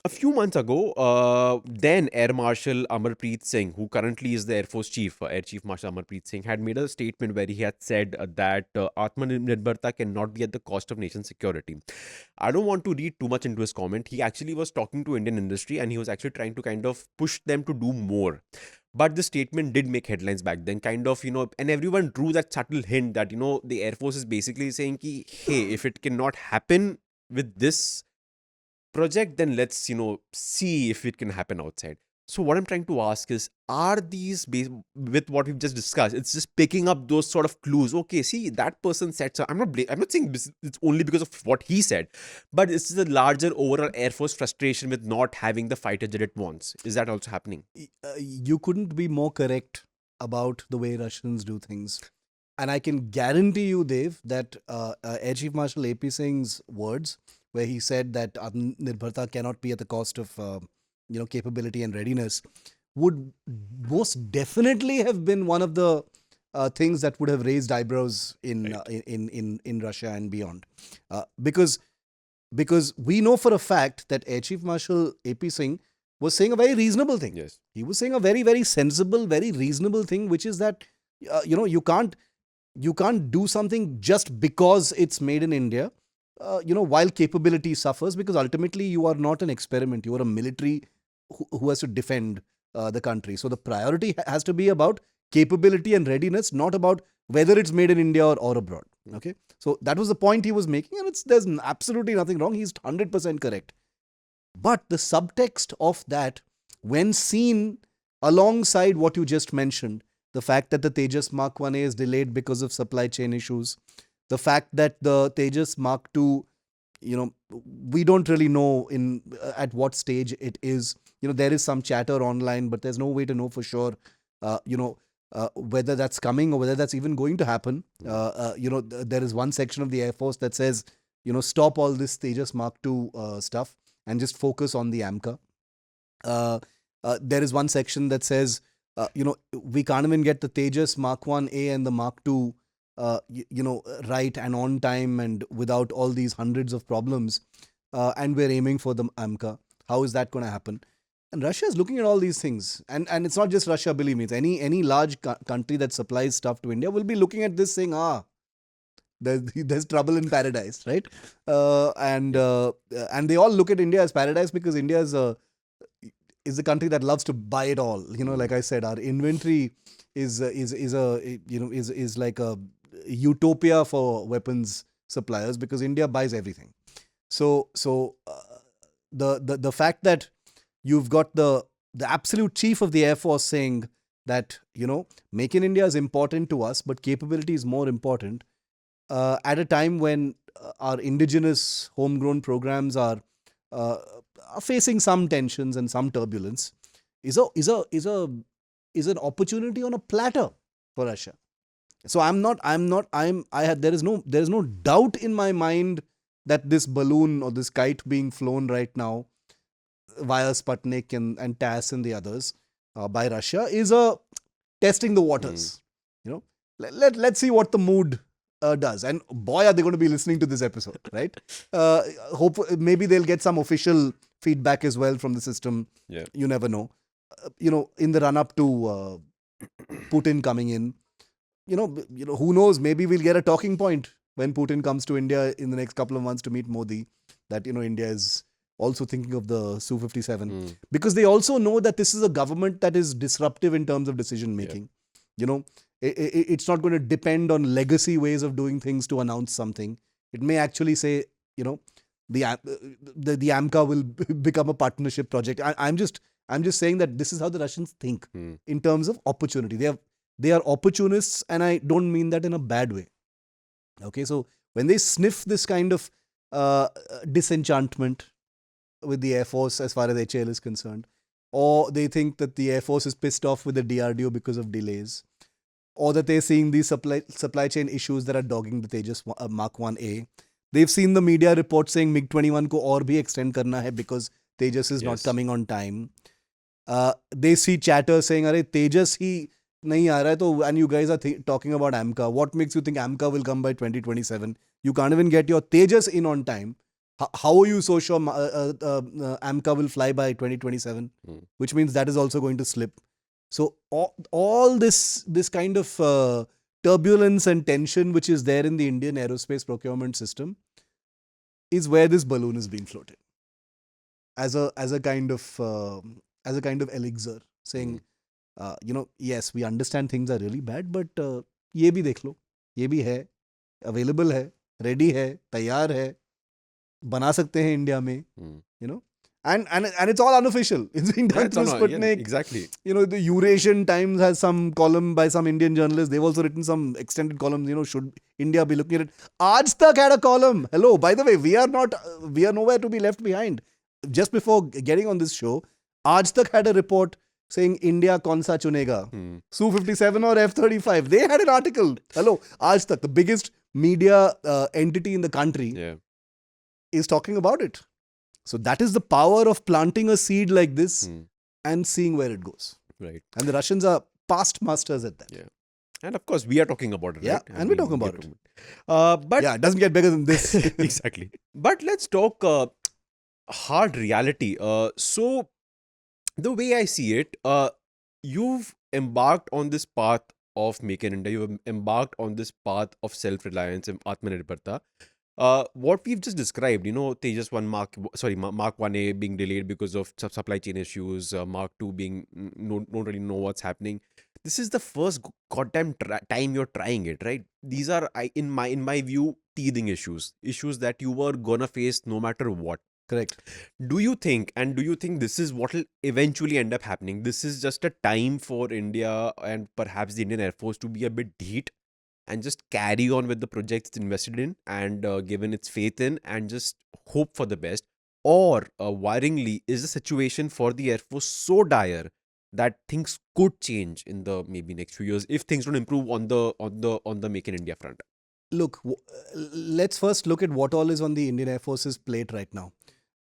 A few months ago, then Air Marshal Amarpreet Singh, who currently is the Air Force Chief, Air Chief Marshal Amarpreet Singh, had made a statement where he had said that Atmanirbharta cannot be at the cost of nation security. I don't want to read too much into his comment. He actually was talking to Indian industry and he was actually trying to kind of push them to do more. But the statement did make headlines back then, kind of, and everyone drew that subtle hint that, the Air Force is basically saying, ki, hey, if it cannot happen with this project, then let's see if it can happen outside. So what I'm trying to ask is, are these with what we've just discussed, it's just picking up those sort of clues? Okay, see, that person said so. I'm not saying it's only because of what he said, but it's the larger overall Air Force frustration with not having the fighter jet it wants. Is that also happening? You couldn't be more correct about the way Russians do things. And I can guarantee you, Dev, that Air Chief Marshal AP Singh's words, where he said that Atmanirbharta cannot be at the cost of capability and readiness, would most definitely have been one of the things that would have raised eyebrows in Russia and beyond, because we know for a fact that Air Chief Marshal AP Singh was saying a very reasonable thing. Yes, he was saying a very, very sensible, very reasonable thing, which is that you can't do something just because it's made in India. While capability suffers, because ultimately you are not an experiment, you are a military who has to defend the country. So the priority has to be about capability and readiness, not about whether it's made in India or abroad. Okay, so that was the point he was making, and there's absolutely nothing wrong. He's 100% correct. But the subtext of that, when seen alongside what you just mentioned, the fact that the Tejas Mark 1A is delayed because of supply chain issues, the fact that the Tejas Mark 2, we don't really know at what stage it is. There is some chatter online, but there's no way to know for sure, whether that's coming or whether that's even going to happen. There is one section of the Air Force that says, stop all this Tejas Mark 2 stuff and just focus on the AMCA. There is one section that says, we can't even get the Tejas Mark 1A and the Mark 2 right and on time and without all these hundreds of problems, and we're aiming for the AMCA. How is that going to happen? And Russia is looking at all these things, and it's not just Russia, believe me. It's any large country that supplies stuff to India will be looking at this saying, there's trouble in paradise, right? And they all look at India as paradise because India is the country that loves to buy it all. Like I said, our inventory is like a utopia for weapons suppliers because India buys everything. So the fact that you've got the absolute chief of the Air Force saying that Make in India is important to us, but capability is more important, at a time when our indigenous homegrown programs are facing some tensions and some turbulence, is an opportunity on a platter for Russia. So there is no doubt in my mind that this balloon or this kite being flown right now via Sputnik and TASS and the others by Russia is testing the waters. Let's see what the mood does. And boy, are they going to be listening to this episode, right? Maybe they'll get some official feedback as well from the system. Yeah. You never know. In the run-up to Putin coming in, who knows? Maybe we'll get a talking point when Putin comes to India in the next couple of months to meet Modi, that India is also thinking of the Su-57, because they also know that this is a government that is disruptive in terms of decision making. It's not going to depend on legacy ways of doing things to announce something. It may actually say, the AMCA will become a partnership project. I'm just saying that this is how the Russians think in terms of opportunity. They are opportunists, and I don't mean that in a bad way. Okay, so when they sniff this kind of disenchantment with the Air Force as far as HAL is concerned, or they think that the Air Force is pissed off with the DRDO because of delays, or that they're seeing these supply chain issues that are dogging the Tejas Mark 1A. They've seen the media report saying MiG-21 ko aur bhi extend karna hai because Tejas is not coming on time. They see chatter saying, "Arey Tejas hi nahi aa raha hai to," and you guys are talking about AMCA. What makes you think AMCA will come by 2027? You can't even get your Tejas in on time. How are you so sure AMCA will fly by 2027? Which means that is also going to slip. So all this kind of turbulence and tension which is there in the Indian aerospace procurement system is where this balloon is being floated as a kind of elixir, saying, yes, we understand things are really bad, but ye bhi dekh lo, ye bhi hai, available hai, ready hai, taiyar hai, bana sakte hain India mein, And it's all unofficial. It's being done through Sputnik. Exactly. The Eurasian Times has some column by some Indian journalists. They've also written some extended columns. Should India be looking at it? Aaj Tak had a column. Hello, by the way, we are nowhere to be left behind. Just before getting on this show, Aaj Tak had a report saying India kaun sa chunega? Su-57 or F-35. They had an article. Hello, Aaj Tak, the biggest media entity in the country, is talking about it. So that is the power of planting a seed like this and seeing where it goes. Right. And the Russians are past masters at that. Yeah. And of course, we are talking about it, yeah, right? and we're talking about it. But yeah, it doesn't get bigger than this. Exactly. But let's talk hard reality. So the way I see it, you've embarked on this path of Make in India. You've embarked on this path of self-reliance and Atmanirbharta. What we've just described, Tejas Mark 1A being delayed because of supply chain issues, Mark 2 being don't really know what's happening. This is the first goddamn time you're trying it, right? These are, in my view, teething issues that you were gonna face no matter what. Correct. Do you think this is what will eventually end up happening? This is just a time for India and perhaps the Indian Air Force to be a bit heat and just carry on with the projects it's invested in and given its faith in and just hope for the best? Or worryingly, is the situation for the Air Force so dire that things could change in the maybe next few years if things don't improve on the Make in India front? Look, let's first look at what all is on the Indian Air Force's plate right now.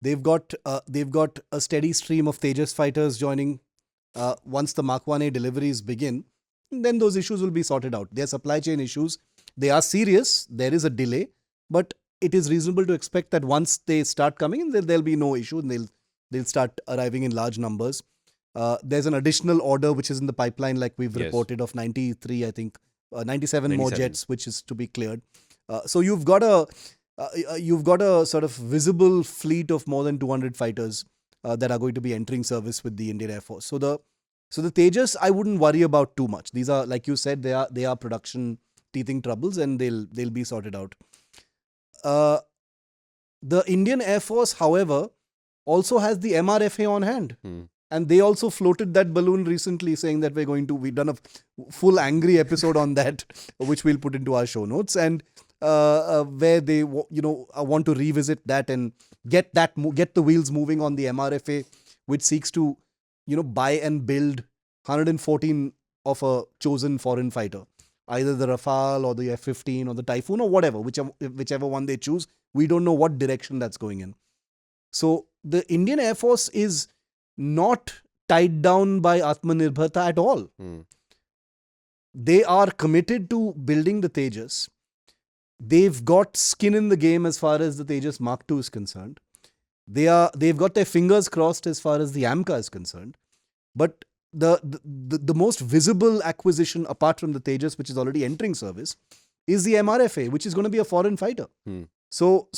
They've got a steady stream of Tejas fighters joining. Once the Mark 1A deliveries begin, then those issues will be sorted out. They're supply chain issues. They are serious. There is a delay, but it is reasonable to expect that once they start coming, there'll be no issue and they'll start arriving in large numbers. There's an additional order which is in the pipeline, like we've reported, of 93, I think, 97 more jets, which is to be cleared. So you've got a sort of visible fleet of more than 200 fighters that are going to be entering service with the Indian Air Force. So the Tejas, I wouldn't worry about too much. These are, like you said, they are production teething troubles, and they'll be sorted out. The Indian Air Force, however, also has the MRFA on hand. And they also floated that balloon recently, saying that we've done a full angry episode on that, which we'll put into our show notes, and where they want to revisit that and get the wheels moving on the MRFA, which seeks to buy and build 114 of a chosen foreign fighter, either the Rafale or the F-15 or the Typhoon or whatever, whichever one they choose. We don't know what direction that's going in. So the Indian Air Force is not tied down by Atmanirbharta at all. They are committed to building the Tejas. They've got skin in the game as far as the Tejas Mark 2 is concerned. They've got their fingers crossed as far as the AMCA is concerned. But the most visible acquisition apart from the Tejas, which is already entering service, is the MRFA, which is going to be a foreign fighter. So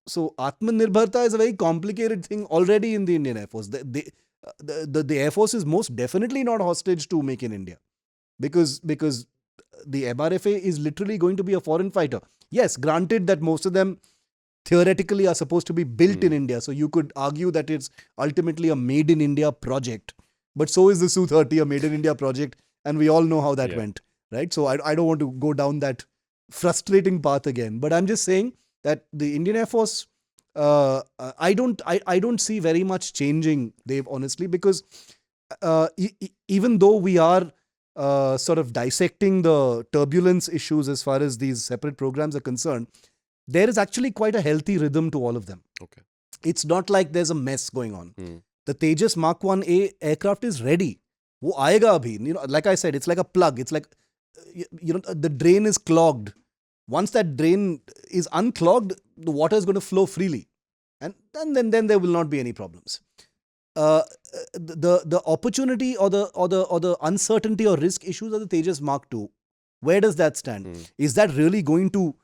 Atmanirbharta is a very complicated thing already in the Indian Air Force. The Air Force is most definitely not hostage to Make in India, because the MRFA is literally going to be a foreign fighter. Yes, granted that most of them theoretically are supposed to be built in India. So you could argue that it's ultimately a made in India project. But so is the Su-30 a made in India project. And we all know how that went, right? So I don't want to go down that frustrating path again. But I'm just saying that the Indian Air Force, I don't see very much changing, Dave, honestly, because even though we are sort of dissecting the turbulence issues as far as these separate programs are concerned, there is actually quite a healthy rhythm to all of them. Okay. It's not like there's a mess going on. The Tejas Mark 1A aircraft is ready. वो आएगा अभी. Like I said, it's like a plug. It's like, the drain is clogged. Once that drain is unclogged, the water is going to flow freely. And then there will not be any problems. The opportunity or the uncertainty or risk issues of the Tejas Mark II, where does that stand? Is that really going to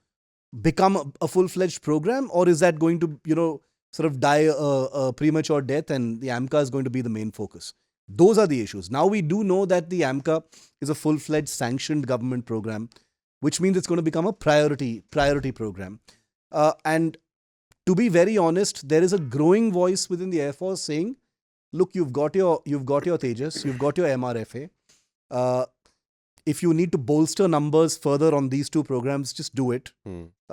become a full-fledged program, or is that going to, sort of die a premature death and the AMCA is going to be the main focus? Those are the issues. Now we do know that the AMCA is a full-fledged sanctioned government program, which means it's going to become a priority program. And to be very honest, there is a growing voice within the Air Force saying, look, you've got your Tejas, you've got your MRFA. If you need to bolster numbers further on these two programs, just do it.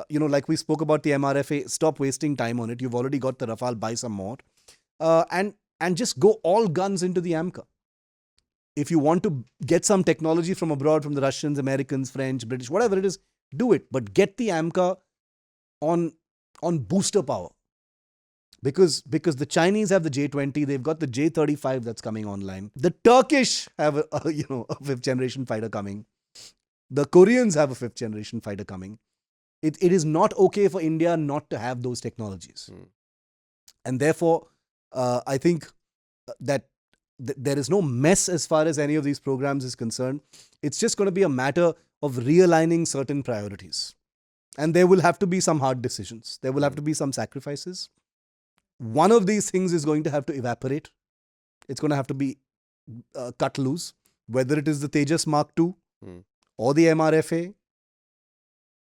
Like we spoke about the MRFA, stop wasting time on it. You've already got the Rafale, buy some more. And just go all guns into the AMCA. If you want to get some technology from abroad, from the Russians, Americans, French, British, whatever it is, do it. But get the AMCA on booster power. Because the Chinese have the J-20, they've got the J-35 that's coming online. The Turkish have a 5th generation fighter coming. The Koreans have a 5th generation fighter coming. It is not okay for India not to have those technologies. And therefore, I think that there is no mess as far as any of these programs is concerned. It's just going to be a matter of realigning certain priorities. And there will have to be some hard decisions. There will have to be some sacrifices. One of these things is going to have to evaporate. It's going to have to be cut loose. Whether it is the Tejas Mark II or the MRFA,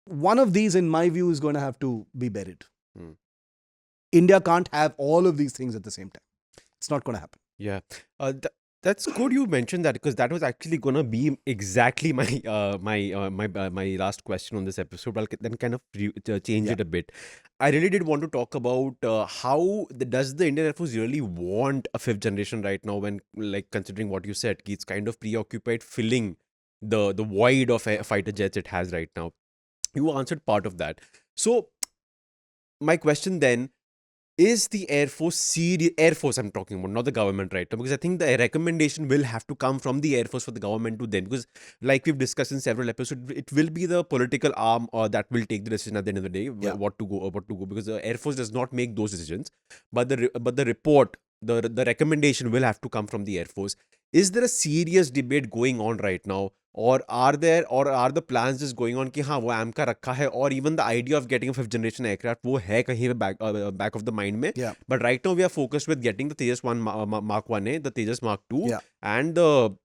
one of these, in my view, is going to have to be buried. India can't have all of these things at the same time. It's not going to happen. Yeah. That's good you mentioned that, because that was actually going to be exactly my my last question on this episode. I'll then kind of change it a bit. I really did want to talk about how does the Indian Air Force really want a 5th generation right now, when, like, considering what you said, it's kind of preoccupied filling the void of fighter jets it has right now. You answered part of that. So my question then, is the Air Force I'm talking about, not the government right now, because I think the recommendation will have to come from the Air Force for the government to then, because like we've discussed in several episodes, it will be the political arm that will take the decision at the end of the day, what to go, because the Air Force does not make those decisions, but the report, the recommendation will have to come from the Air Force. Is there a serious debate going on right now? Or are the plans just going on कि हाँ वो AMCA रखा है, or even the idea of getting a 5th generation aircraft वो है कहीं पे back of the mind में. But right now we are focused with getting the Tejas Mark 1A, the Tejas Mark 2 and the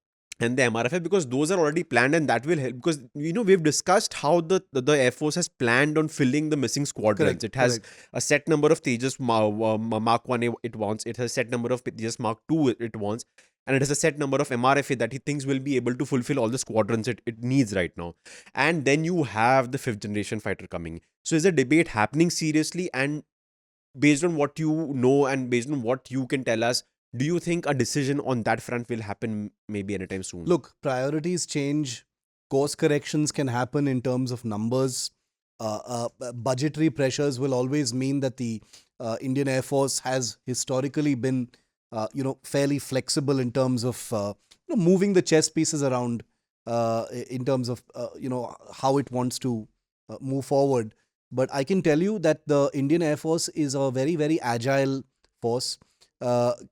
MRFA, because those are already planned, and that will help, because we've discussed how the Air Force has planned on filling the missing squadrons. It has a set number of Tejas Mark 1A it wants, it has a set number of Tejas Mark 2 it wants, and it has a set number of MRFA that he thinks will be able to fulfill all the squadrons it needs right now. And then you have the 5th generation fighter coming. So is a debate happening seriously? And based on what you know and based on what you can tell us, do you think a decision on that front will happen maybe anytime soon? Look, priorities change. Course corrections can happen in terms of numbers. Budgetary pressures will always mean that the Indian Air Force has historically been fairly flexible in terms of moving the chess pieces around in terms of how it wants to move forward. But I can tell you that the Indian Air Force is a very, very agile force,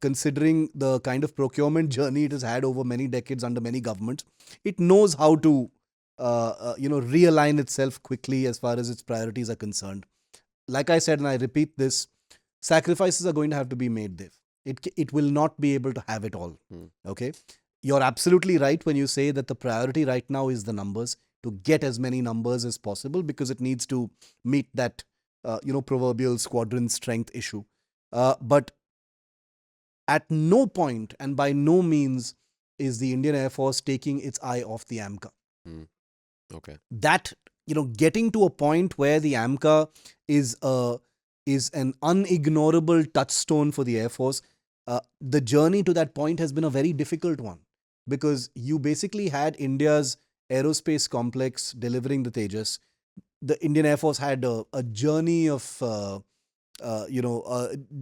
considering the kind of procurement journey it has had over many decades under many governments. It knows how to realign itself quickly as far as its priorities are concerned. Like I said, and I repeat this, sacrifices are going to have to be made, Dev. It will not be able to have it all. Okay? You're absolutely right when you say that the priority right now is the numbers. to get as many numbers as possible because it needs to meet that, proverbial squadron strength issue. But at no point and by no means is the Indian Air Force taking its eye off the AMCA. Okay. That, getting to a point where the AMCA is an unignorable touchstone for the Air Force, the journey to that point has been a very difficult one because you basically had India's aerospace complex delivering the Tejas. The Indian Air Force had a journey of a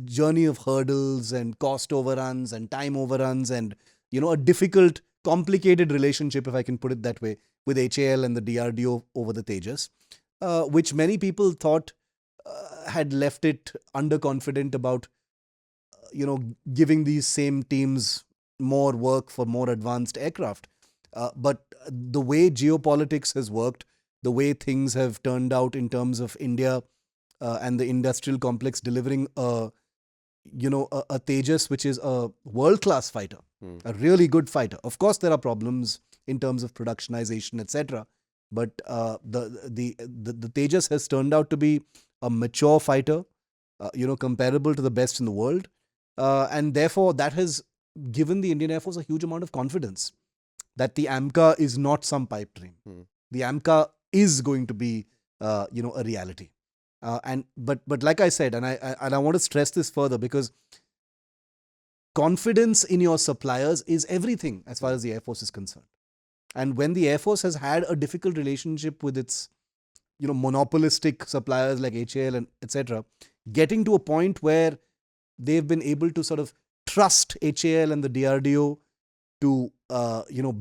journey of hurdles and cost overruns and time overruns and a difficult, complicated relationship, if I can put it that way, with HAL and the DRDO over the Tejas, which many people thought had left it underconfident about giving these same teams more work for more advanced aircraft. But the way geopolitics has worked, the way things have turned out in terms of India and the industrial complex delivering a Tejas, which is a world-class fighter, a really good fighter. Of course, there are problems in terms of productionization, etc. But the Tejas has turned out to be a mature fighter, comparable to the best in the world, and therefore that has given the Indian Air Force a huge amount of confidence that the AMCA is not some pipe dream. The AMCA is going to be, a reality. But like I said, and I want to stress this further because confidence in your suppliers is everything as far as the Air Force is concerned. And when the Air Force has had a difficult relationship with its, monopolistic suppliers like HAL and etc., getting to a point where they've been able to sort of trust HAL and the DRDO to,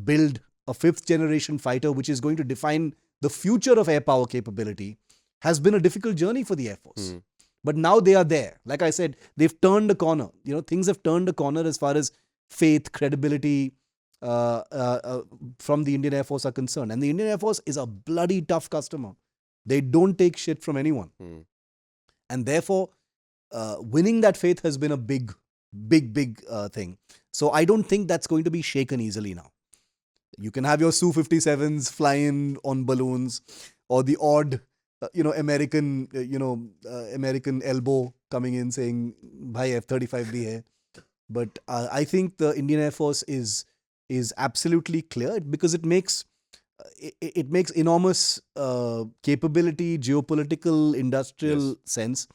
build a fifth generation fighter, which is going to define the future of air power capability, has been a difficult journey for the Air Force. But now they are there. Like I said, they've turned a corner. Things have turned a corner as far as faith, credibility from the Indian Air Force are concerned. And the Indian Air Force is a bloody tough customer. They don't take shit from anyone. And therefore, winning that faith has been a big thing. So I don't think that's going to be shaken easily now. You can have your Su-57s flying on balloons or the odd American, American elbow coming in saying, "Bhai, F-35 bhi hai." But I think the Indian Air Force is absolutely clear because it makes enormous capability, geopolitical, industrial sense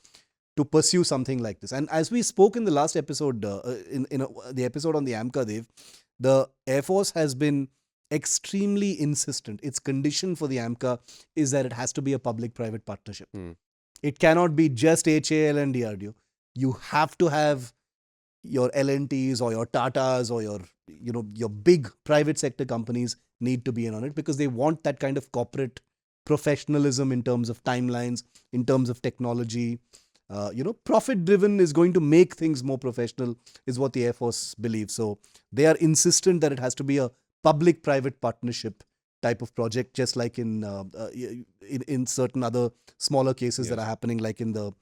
to pursue something like this. And as we spoke in the last episode, in the episode on the AMCA, Dev, the Air Force has been extremely insistent. Its condition for the AMCA is that it has to be a public-private partnership. It cannot be just HAL and DRDO. You have to have your L&Ts or your Tatas or your big private sector companies need to be in on it because they want that kind of corporate professionalism in terms of timelines, in terms of technology. Profit-driven is going to make things more professional is what the Air Force believes. So they are insistent that it has to be a public-private partnership type of project, just like in certain other smaller cases that are happening, like in the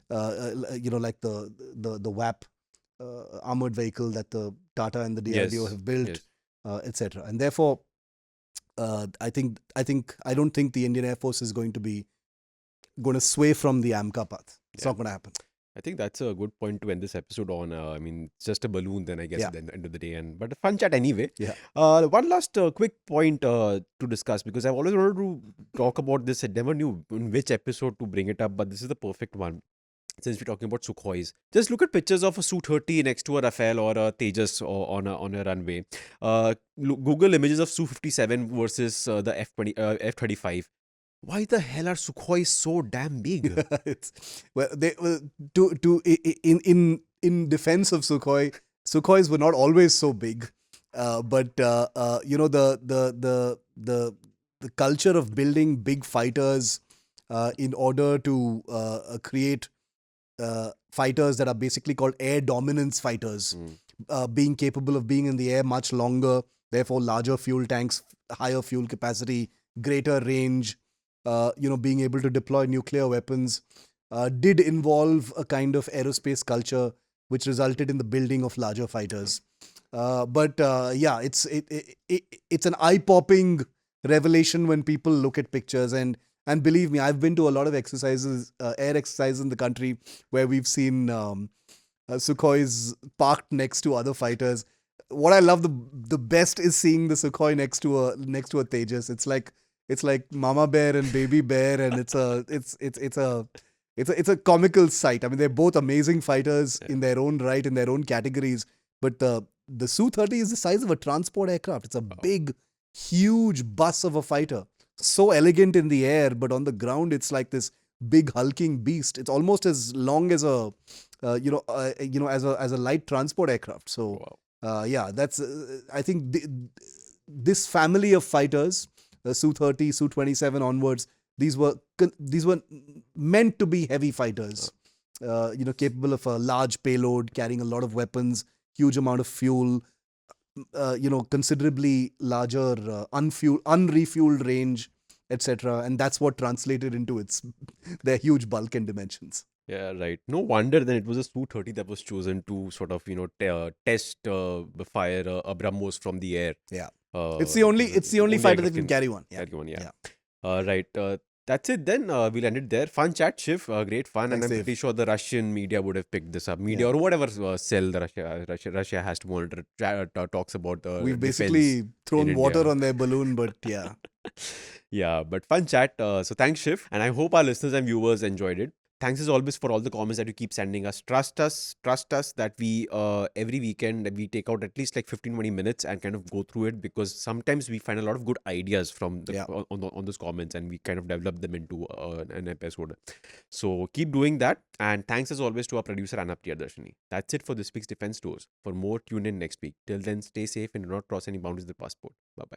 like the WAP armored vehicle that the Tata and the DRDO have built, etc. And therefore, I don't think the Indian Air Force is going to sway from the AMCA path. It's not going to happen. I think that's a good point to end this episode on. I mean, it's just a balloon then, I guess, at the end of the day. But a fun chat anyway. Yeah. One last quick point to discuss, because I've always wanted to talk about this. I never knew in which episode to bring it up, but this is the perfect one. Since we're talking about Sukhois, just look at pictures of a Su-30 next to a Rafale or a Tejas on a runway. Google images of Su-57 versus the F-35. Why the hell are Sukhois so damn big? In defense of Sukhois were not always so big, but the culture of building big fighters in order to create fighters that are basically called air dominance fighters, being capable of being in the air much longer, therefore larger fuel tanks, higher fuel capacity, greater range. Being able to deploy nuclear weapons did involve a kind of aerospace culture which resulted in the building of larger fighters. It's an eye-popping revelation when people look at pictures. And believe me, I've been to a lot of exercises, air exercises in the country where we've seen Sukhois parked next to other fighters. What I love the best is seeing the Sukhoi next to a Tejas. It's like Mama Bear and Baby Bear, and it's a comical sight. I mean, they're both amazing fighters in their own right, in their own categories. But the Su-30 is the size of a transport aircraft. It's a big, huge bus of a fighter. So elegant in the air, but on the ground, it's like this big hulking beast. It's almost as long as as a light transport aircraft. So yeah, that's I think this family of fighters, Su-30, Su-27 onwards, these were meant to be heavy fighters. Capable of a large payload, carrying a lot of weapons, huge amount of fuel, considerably larger unrefueled range, etc. And that's what translated into their huge bulk and dimensions. Yeah, right. No wonder then it was a Su-30 that was chosen to sort of, test fire Abramos from the air. Yeah. It's the only fighter that can carry one. Yeah. Carry one, yeah. Right. That's it then. We'll end it there. Fun chat, Shiv. Great fun. Thanks, and I'm Dave. pretty sure the Russian media would have picked this up. Media or whatever cell the Russia has to monitor talks about We've basically thrown in water India. on their balloon, but yeah. Yeah, but fun chat. So thanks, Shiv. And I hope our listeners and viewers enjoyed it. Thanks as always for all the comments that you keep sending us. Trust us that we every weekend we take out at least like 15-20 minutes and kind of go through it, because sometimes we find a lot of good ideas from on those comments, and we kind of develop them into an episode. So keep doing that, and thanks as always to our producer Anna Priyadarshini. That's it for this week's Defense Tours. For more, tune in next week. Till then, stay safe and do not cross any boundaries of the passport. Bye bye.